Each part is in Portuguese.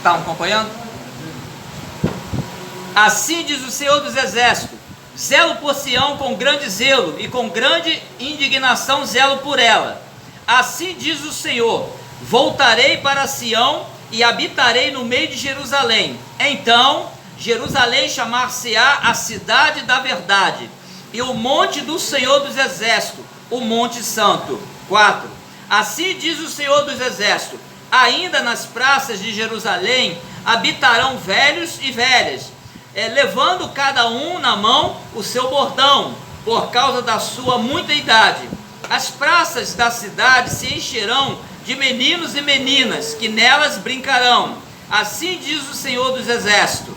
Estão acompanhando? Assim diz o Senhor dos Exércitos: zelo por Sião com grande zelo, e com grande indignação zelo por ela. Assim diz o Senhor: voltarei para Sião e habitarei no meio de Jerusalém. Então Jerusalém chamar-se-á a cidade da verdade, e o monte do Senhor dos Exércitos, o monte santo. 4. Assim diz o Senhor dos Exércitos: ainda nas praças de Jerusalém habitarão velhos e velhas, levando cada um na mão o seu bordão, por causa da sua muita idade. As praças da cidade se encherão de meninos e meninas, que nelas brincarão. Assim diz o Senhor dos Exércitos: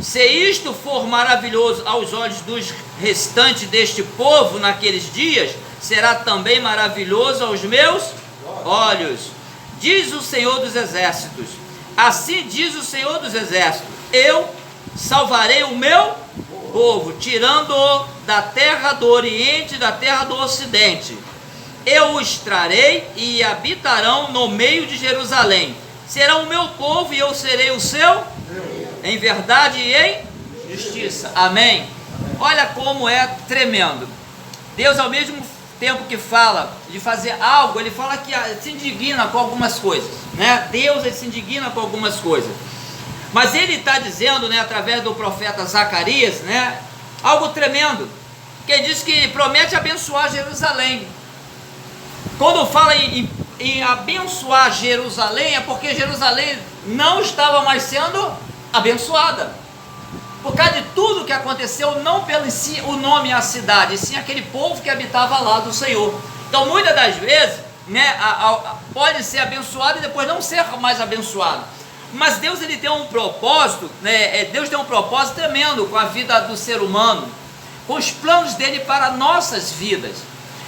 se isto for maravilhoso aos olhos dos restantes deste povo naqueles dias, será também maravilhoso aos meus olhos, diz o Senhor dos Exércitos. Assim diz o Senhor dos Exércitos: eu salvarei o meu povo, tirando-o da terra do oriente e da terra do ocidente. Eu os trarei e habitarão no meio de Jerusalém. Serão o meu povo e eu serei o seu, em verdade e em justiça. Amém? Olha como é tremendo. Deus, ao mesmo tempo que fala de fazer algo, ele fala que se indigna com algumas coisas, né? Deus, ele se indigna com algumas coisas. Mas ele está dizendo, né, através do profeta Zacarias, né, algo tremendo, que ele diz que promete abençoar Jerusalém. Quando fala em abençoar Jerusalém, é porque Jerusalém não estava mais sendo abençoada, por causa de tudo que aconteceu, não pelo si o nome e a cidade, e sim aquele povo que habitava lá do Senhor. Então muitas das vezes, né, pode ser abençoado e depois não ser mais abençoado. Mas Deus, ele tem um propósito, né? Deus tem um propósito tremendo com a vida do ser humano, com os planos dele para nossas vidas.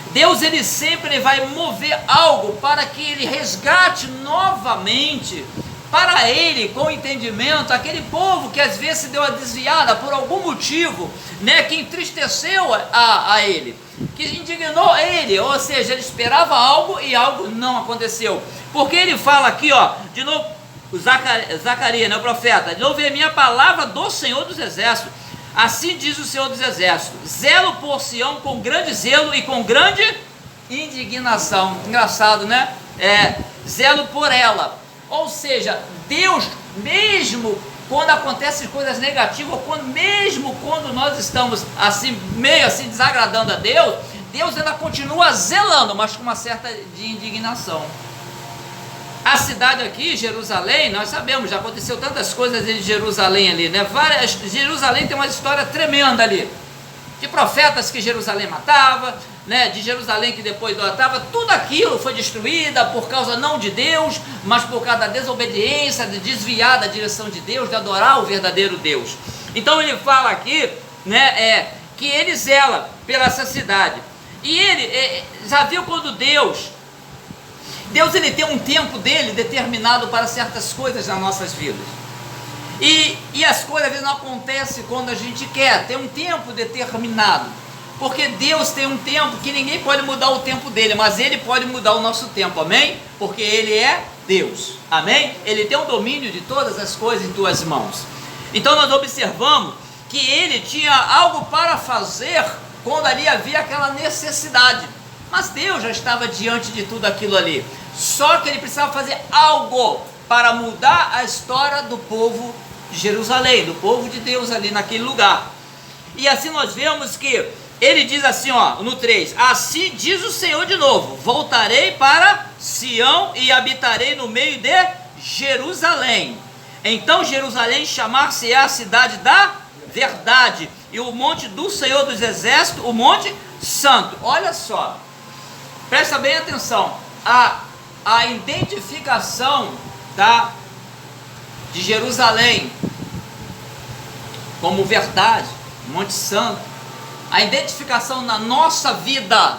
Deus, ele sempre vai mover algo para que ele resgate novamente para ele, com entendimento, aquele povo que às vezes se deu a desviada por algum motivo, né, que entristeceu a ele, que indignou ele, ou seja, ele esperava algo e algo não aconteceu. Porque ele fala aqui, ó, de novo, o Zacarias, né, o profeta, de novo, é a minha palavra do Senhor dos Exércitos. Assim diz o Senhor dos Exércitos: zelo por Sião com grande zelo e com grande indignação. Engraçado, né? Zelo por ela. Ou seja, Deus, mesmo quando acontecem coisas negativas, mesmo quando nós estamos assim, meio assim, desagradando a Deus, Deus ainda continua zelando, mas com uma certa de indignação. A cidade aqui, Jerusalém, nós sabemos, já aconteceu tantas coisas em Jerusalém ali, né? Jerusalém tem uma história tremenda ali, de profetas que Jerusalém matava, né? De Jerusalém que depois idolatrava. Tudo aquilo foi destruída por causa não de Deus, mas por causa da desobediência, de desviar da direção de Deus, de adorar o verdadeiro Deus. Então ele fala aqui, né, que ele zela pela essa cidade. E ele já viu quando Deus ele tem um tempo dele determinado para certas coisas nas nossas vidas. E as coisas às vezes não acontecem quando a gente quer, tem um tempo determinado. Porque Deus tem um tempo que ninguém pode mudar o tempo dele, mas ele pode mudar o nosso tempo, amém? Porque ele é Deus, amém? Ele tem o domínio de todas as coisas em tuas mãos. Então nós observamos que ele tinha algo para fazer quando ali havia aquela necessidade. Mas Deus já estava diante de tudo aquilo ali. Só que ele precisava fazer algo para mudar a história do povo de Jerusalém, do povo de Deus ali naquele lugar. E assim nós vemos que ele diz assim, ó, no 3: assim diz o Senhor de novo: voltarei para Sião e habitarei no meio de Jerusalém. Então Jerusalém chamar-se-á a cidade da verdade, e o monte do Senhor dos Exércitos, o monte santo. Olha só, presta bem atenção, a identificação, tá, de Jerusalém como verdade, monte santo, a identificação na nossa vida,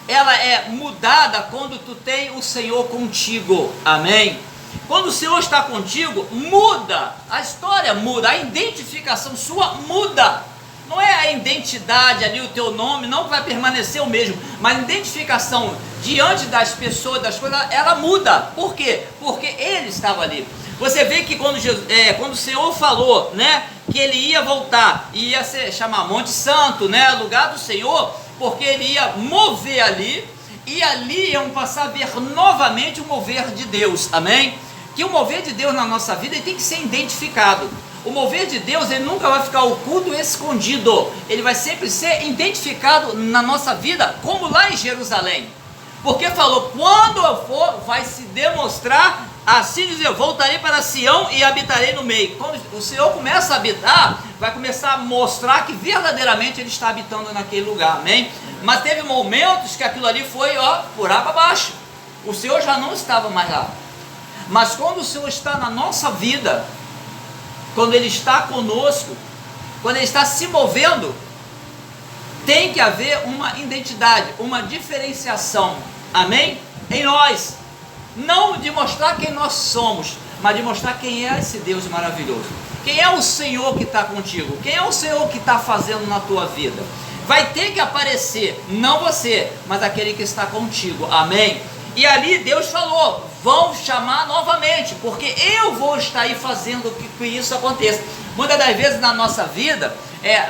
ela é mudada quando tu tem o Senhor contigo, amém? Quando o Senhor está contigo, muda, a história muda, a identificação sua muda. Não é a identidade ali, o teu nome, não vai permanecer o mesmo, mas a identificação diante das pessoas, das coisas, ela muda. Por quê? Porque ele estava ali. Você vê que quando o Senhor falou, né, que ele ia voltar, ia chamar Monte Santo, né, lugar do Senhor, porque ele ia mover ali, e ali iam passar a ver novamente o mover de Deus, amém? Que o mover de Deus na nossa vida ele tem que ser identificado. O mover de Deus ele nunca vai ficar oculto e escondido, ele vai sempre ser identificado na nossa vida, como lá em Jerusalém. Porque falou, quando eu for, vai se demonstrar, assim diz, eu voltarei para Sião e habitarei no meio. Quando o Senhor começa a habitar, vai começar a mostrar que verdadeiramente Ele está habitando naquele lugar, amém? Mas teve momentos que aquilo ali foi, por água abaixo. O Senhor já não estava mais lá. Mas quando o Senhor está na nossa vida, quando Ele está conosco, quando Ele está se movendo, tem que haver uma identidade, uma diferenciação, amém? Em nós, não de mostrar quem nós somos, mas de mostrar quem é esse Deus maravilhoso. Quem é o Senhor que está contigo? Quem é o Senhor que está fazendo na tua vida? Vai ter que aparecer, não você, mas aquele que está contigo, amém? E ali Deus falou, vão chamar novamente, porque eu vou estar aí fazendo que isso aconteça. Muitas das vezes na nossa vida,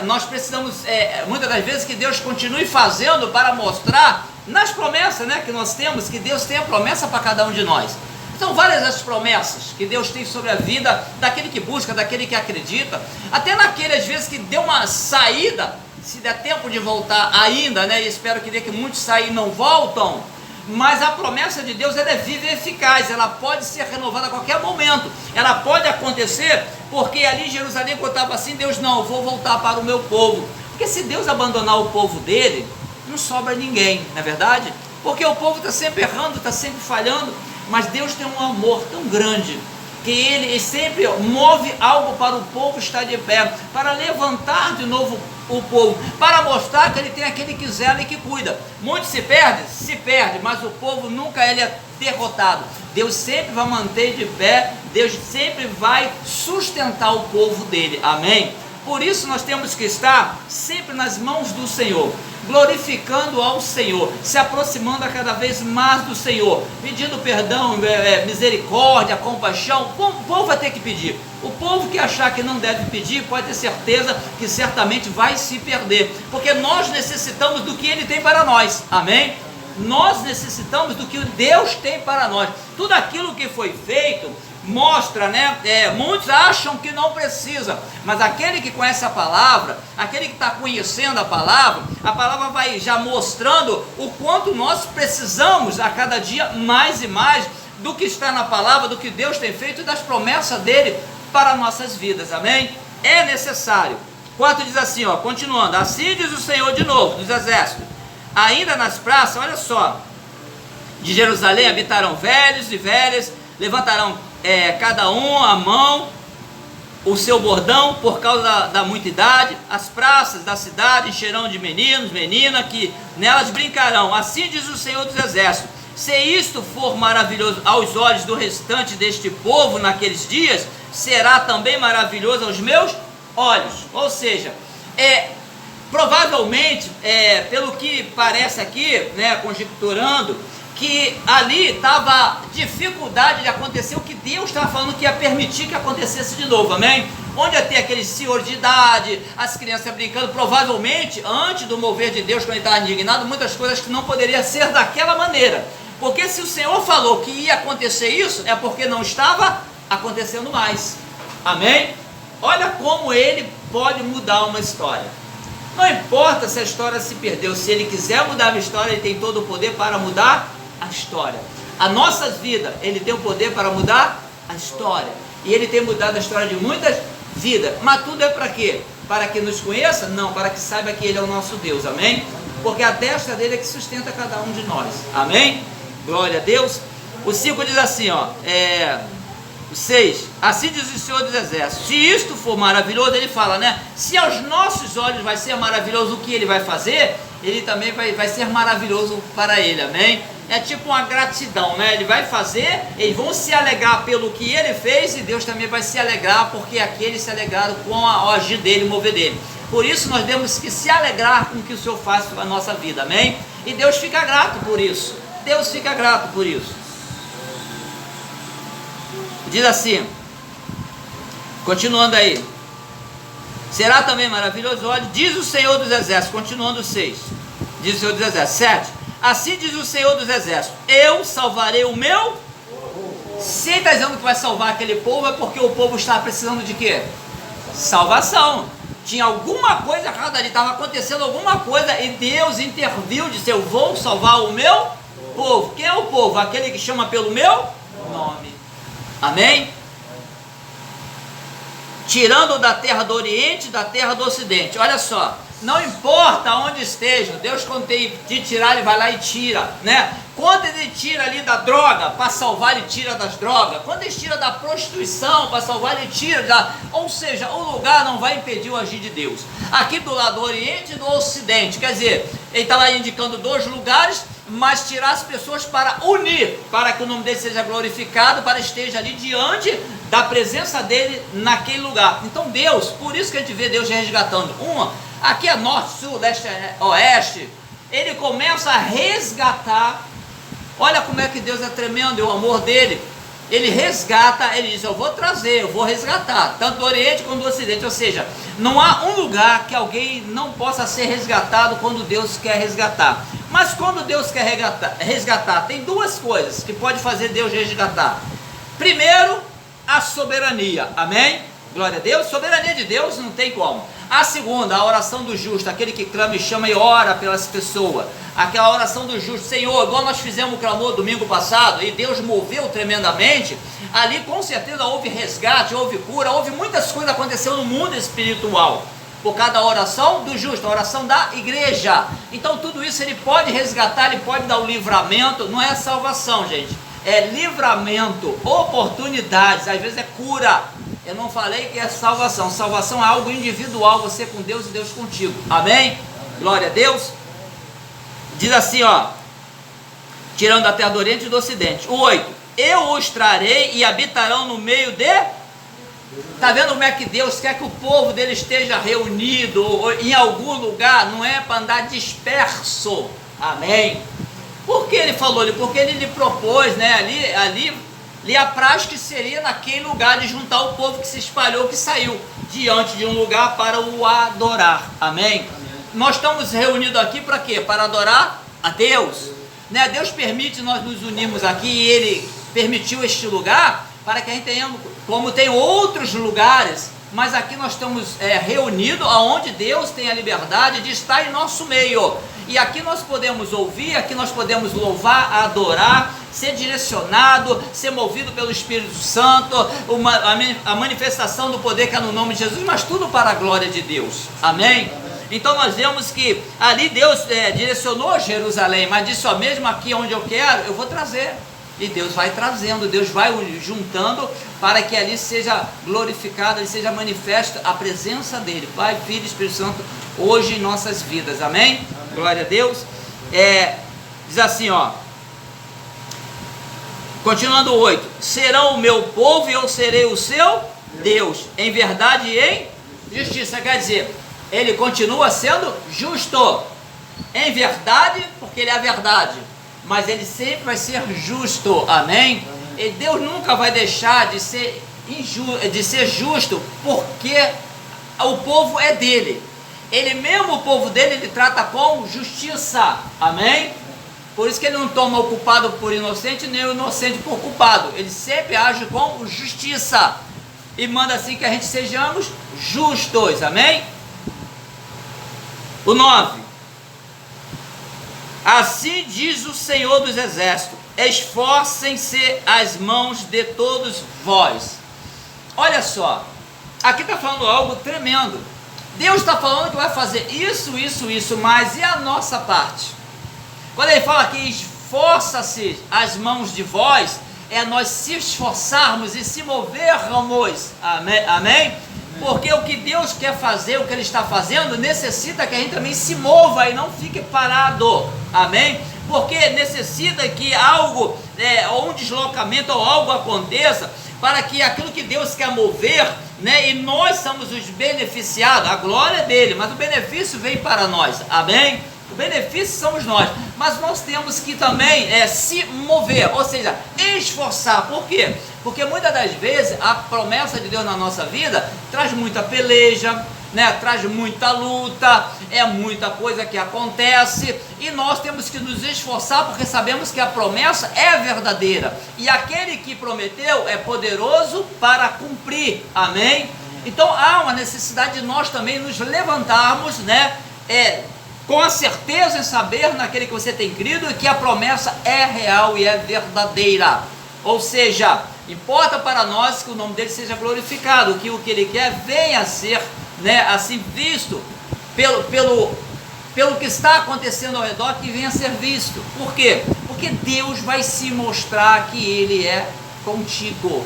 nós precisamos, muitas das vezes que Deus continue fazendo para mostrar, nas promessas, né, que nós temos, que Deus tem a promessa para cada um de nós. São várias as promessas que Deus tem sobre a vida daquele que busca, daquele que acredita, até naquele às vezes que deu uma saída, se der tempo de voltar ainda, né, e espero que dê que muitos saem e não voltam, mas a promessa de Deus ela é viva e eficaz, ela pode ser renovada a qualquer momento, ela pode acontecer, porque ali em Jerusalém quando estava assim, Deus não, eu vou voltar para o meu povo, porque se Deus abandonar o povo dele, não sobra ninguém, não é verdade? Porque o povo está sempre errando, está sempre falhando, mas Deus tem um amor tão grande, que Ele sempre move algo para o povo estar de pé, para levantar de novo o povo, para mostrar que Ele tem aquele que zela e que cuida. Muitos se perde, mas o povo nunca ele é derrotado. Deus sempre vai manter de pé, Deus sempre vai sustentar o povo dele, amém? Por isso nós temos que estar sempre nas mãos do Senhor, glorificando ao Senhor, se aproximando a cada vez mais do Senhor, pedindo perdão, misericórdia, compaixão. O povo vai ter que pedir. O povo que achar que não deve pedir, pode ter certeza que certamente vai se perder, porque nós necessitamos do que Ele tem para nós, amém? Nós necessitamos do que Deus tem para nós. Tudo aquilo que foi feito mostra, né? Muitos acham que não precisa, mas aquele que conhece a palavra, aquele que está conhecendo a palavra vai já mostrando o quanto nós precisamos a cada dia mais e mais do que está na palavra, do que Deus tem feito e das promessas dele para nossas vidas, amém? É necessário. 4 diz assim, continuando, assim diz o Senhor de novo, dos exércitos, ainda nas praças, olha só, de Jerusalém habitarão velhos e velhas, levantarão cada um a mão, o seu bordão, por causa da muita idade, as praças da cidade encherão de meninos, meninas, que nelas brincarão, assim diz o Senhor dos Exércitos, se isto for maravilhoso aos olhos do restante deste povo naqueles dias, será também maravilhoso aos meus olhos. Ou seja, provavelmente, pelo que parece aqui, né, conjecturando, que ali estava dificuldade de acontecer o que Deus estava falando que ia permitir que acontecesse de novo, amém? Onde ia ter aqueles senhores de idade, as crianças brincando, provavelmente, antes do mover de Deus, quando ele estava indignado, muitas coisas que não poderiam ser daquela maneira, porque se o Senhor falou que ia acontecer isso, é porque não estava acontecendo mais, amém? Olha como Ele pode mudar uma história. Não importa se a história se perdeu, se Ele quiser mudar a história, Ele tem todo o poder para mudar a história. A nossas vidas, Ele tem o poder para mudar a história. E Ele tem mudado a história de muitas vidas. Mas tudo é para quê? Para que nos conheça? Não, para que saiba que Ele é o nosso Deus, amém? Porque a testa dele é que sustenta cada um de nós, amém? Glória a Deus. O 5 diz assim, o 6, assim diz o Senhor dos Exércitos, se isto for maravilhoso, ele fala, né? Se aos nossos olhos vai ser maravilhoso o que ele vai fazer, ele também vai ser maravilhoso para ele, amém? É tipo uma gratidão, né? Ele vai fazer, eles vão se alegrar pelo que ele fez e Deus também vai se alegrar porque aqueles se alegraram com o agir dele, o mover dele. Por isso nós temos que se alegrar com o que o Senhor faz na nossa vida, amém? E Deus fica grato por isso. Deus fica grato por isso. Diz assim, continuando aí, será também maravilhoso, olha, diz o Senhor dos Exércitos, continuando 6, diz o Senhor dos Exércitos, 7, assim diz o Senhor dos Exércitos, eu salvarei o meu. Se ele está dizendo que vai salvar aquele povo, é porque o povo está precisando de quê? Salvação. Tinha alguma coisa errada ali, estava acontecendo alguma coisa, e Deus interviu, disse, eu vou salvar o meu povo. Quem é o povo? Aquele que chama pelo meu nome. Amém? Tirando da terra do Oriente e da terra do Ocidente. Olha só, não importa onde estejam, Deus quando tem de tirar, Ele vai lá e tira, né? Quando Ele tira ali da droga, para salvar, Ele tira das drogas. Quando Ele tira da prostituição, para salvar, Ele tira da... Ou seja, o lugar não vai impedir o agir de Deus. Aqui do lado do Oriente e do Ocidente, quer dizer, Ele está lá indicando 2 lugares, mas tirar as pessoas para unir, para que o nome dele seja glorificado, para esteja ali diante da presença dele naquele lugar. Então Deus, por isso que a gente vê Deus resgatando. Aqui é norte, sul, leste, oeste, ele começa a resgatar. Olha como é que Deus é tremendo, o amor dele. Ele resgata, ele diz, eu vou trazer, eu vou resgatar, tanto do Oriente como do Ocidente. Ou seja, não há um lugar que alguém não possa ser resgatado quando Deus quer resgatar. Mas quando Deus quer resgatar, tem 2 coisas que pode fazer Deus resgatar. Primeiro, a soberania, amém? Glória a Deus, soberania de Deus não tem como. A segunda, a oração do justo, aquele que clama e chama e ora pelas pessoas. Aquela oração do justo, Senhor, igual nós fizemos o clamor domingo passado, e Deus moveu tremendamente, ali com certeza houve resgate, houve cura, houve muitas coisas acontecendo no mundo espiritual, por causa da oração do justo, a oração da igreja. Então tudo isso ele pode resgatar, ele pode dar o livramento, não é salvação, gente, é livramento, oportunidades, às vezes é cura. Eu não falei que é salvação, salvação é algo individual, você com Deus e Deus contigo, amém? Glória a Deus. Diz assim, ó, tirando da terra do Oriente e do Ocidente. O 8, eu os trarei e habitarão no meio de... Está vendo como é que Deus quer que o povo dele esteja reunido em algum lugar? Não é para andar disperso, amém? Por que ele falou ali? Porque ele lhe propôs, né, ali a prática seria naquele lugar de juntar o povo que se espalhou, que saiu diante de um lugar para o adorar, amém? Nós estamos reunidos aqui para quê? Para adorar a Deus, né? Deus permite nós nos unirmos aqui, e Ele permitiu este lugar para que a gente tenhamos, como tem outros lugares, mas aqui nós estamos reunidos aonde Deus tem a liberdade de estar em nosso meio, e aqui nós podemos ouvir, aqui nós podemos louvar, adorar, ser direcionado, ser movido pelo Espírito Santo, a manifestação do poder que é no nome de Jesus, mas tudo para a glória de Deus, amém? Então nós vemos que ali Deus direcionou Jerusalém, mas disse, ó, mesmo aqui onde eu quero, eu vou trazer. E Deus vai trazendo, Deus vai juntando para que ali seja glorificado, ali seja manifesta a presença dele, Pai, Filho e Espírito Santo, hoje em nossas vidas, amém? Glória a Deus. Diz assim, ó, continuando o 8, serão o meu povo e eu serei o seu Deus, em verdade e em justiça. Quer dizer, ele continua sendo justo, em verdade, porque ele é a verdade, mas ele sempre vai ser justo, amém? E Deus nunca vai deixar de ser justo, porque o povo é dele, ele mesmo, o povo dele, ele trata com justiça, amém? Por isso que ele não toma o culpado por inocente, nem o inocente por culpado, ele sempre age com justiça, e manda assim que a gente sejamos justos, amém? O 9, assim diz o Senhor dos Exércitos, esforcem-se as mãos de todos vós. Olha só, aqui está falando algo tremendo. Deus está falando que vai fazer isso, mas e a nossa parte? Quando ele fala que esforça-se as mãos de vós, é nós se esforçarmos e se movermos, amém? Porque o que Deus quer fazer, o que Ele está fazendo, necessita que a gente também se mova e não fique parado, amém? Porque necessita que algo, ou um deslocamento ou algo aconteça, para que aquilo que Deus quer mover, né, e nós somos os beneficiados, a glória é dele, mas o benefício vem para nós, amém? O benefício somos nós, mas nós temos que também se mover, ou seja, esforçar. Por quê? Porque muitas das vezes a promessa de Deus na nossa vida traz muita peleja, né? Traz muita luta, é muita coisa que acontece, e nós temos que nos esforçar, porque sabemos que a promessa é verdadeira, e aquele que prometeu é poderoso para cumprir, amém? Então há uma necessidade de nós também nos levantarmos, né? Com a certeza em saber naquele que você tem crido, que a promessa é real e é verdadeira, ou seja, importa para nós que o nome dele seja glorificado, que o que ele quer venha a ser, né, assim visto pelo que está acontecendo ao redor, que venha a ser visto. Por quê? Porque Deus vai se mostrar que ele é contigo,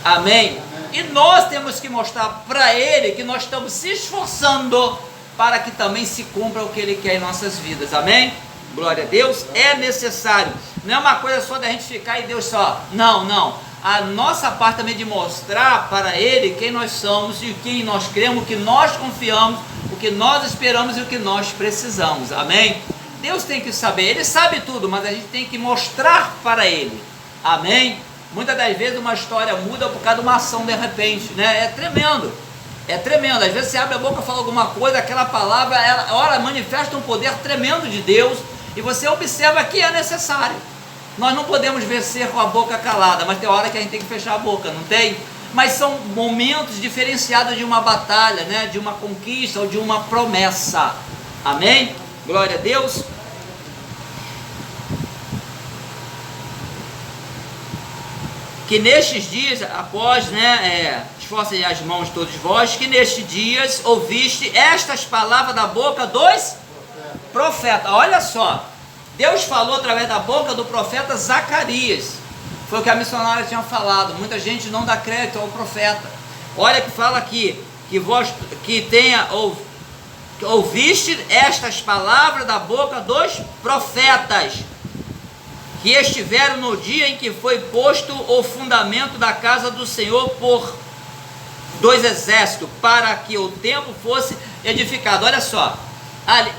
amém? E nós temos que mostrar para ele que nós estamos se esforçando para que também se cumpra o que ele quer em nossas vidas, amém? Glória a Deus. É necessário, não é uma coisa só da gente ficar e Deus só, não, a nossa parte também de mostrar para ele quem nós somos e quem nós cremos, o que nós confiamos, o que nós esperamos e o que nós precisamos, amém? Deus tem que saber, ele sabe tudo, mas a gente tem que mostrar para ele, amém? Muitas das vezes uma história muda por causa de uma ação de repente, né? É tremendo, às vezes você abre a boca e fala alguma coisa, aquela palavra, ela manifesta um poder tremendo de Deus, e você observa que é necessário. Nós não podemos vencer com a boca calada, mas tem hora que a gente tem que fechar a boca, não tem? Mas são momentos diferenciados de uma batalha, né? De uma conquista ou de uma promessa, amém? Glória a Deus. Que nestes dias, após, né, esforcem as mãos todos vós, que nestes dias ouviste estas palavras da boca dos profetas. Olha só, Deus falou através da boca do profeta Zacarias, foi o que a missionária tinha falado. Muita gente não dá crédito ao profeta. Olha que fala aqui, que vós que tenha ouviste estas palavras da boca dos profetas, que estiveram no dia em que foi posto o fundamento da casa do Senhor por dois exércitos, para que o templo fosse edificado. Olha só, ali,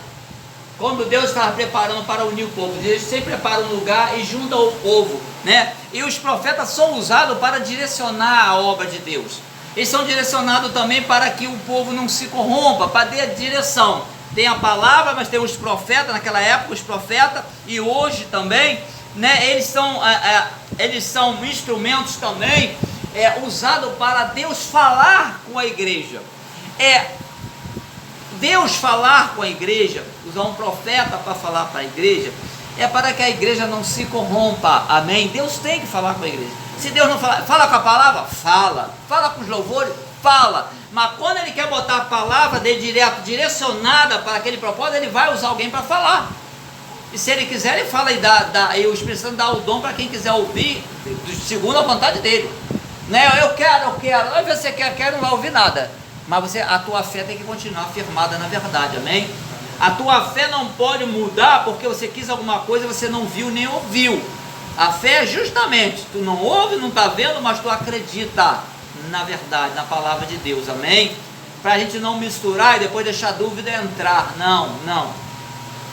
como Deus estava preparando para unir o povo, Deus sempre prepara um lugar e junta o povo, né? E os profetas são usados para direcionar a obra de Deus. Eles são direcionados também para que o povo não se corrompa, para dar direção. Tem a palavra, mas tem os profetas, naquela época os profetas, e hoje também, né? Eles são instrumentos também usados para Deus falar com a igreja. Deus falar com a igreja, usar um profeta para falar para a igreja, é para que a igreja não se corrompa, amém? Deus tem que falar com a igreja. Se Deus não fala com a palavra, fala com os louvores, fala, mas quando ele quer botar a palavra dele direto, direcionada para aquele propósito, ele vai usar alguém para falar. E se ele quiser, ele fala, e o Espírito Santo dá o dom para quem quiser ouvir, segundo a vontade dele, né? Eu quero, aí você quer, não vai ouvir nada. Mas a tua fé tem que continuar firmada na verdade, amém? A tua fé não pode mudar porque você quis alguma coisa e você não viu nem ouviu. A fé é justamente, tu não ouve, não está vendo, mas tu acredita na verdade, na palavra de Deus, amém? Para a gente não misturar e depois deixar dúvida entrar, não.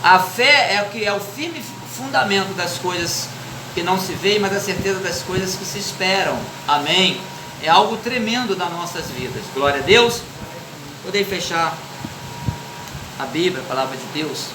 A fé é o que é o firme fundamento das coisas que não se veem, mas a certeza das coisas que se esperam, amém? É algo tremendo nas nossas vidas, glória a Deus. Podem fechar a Bíblia, a palavra de Deus.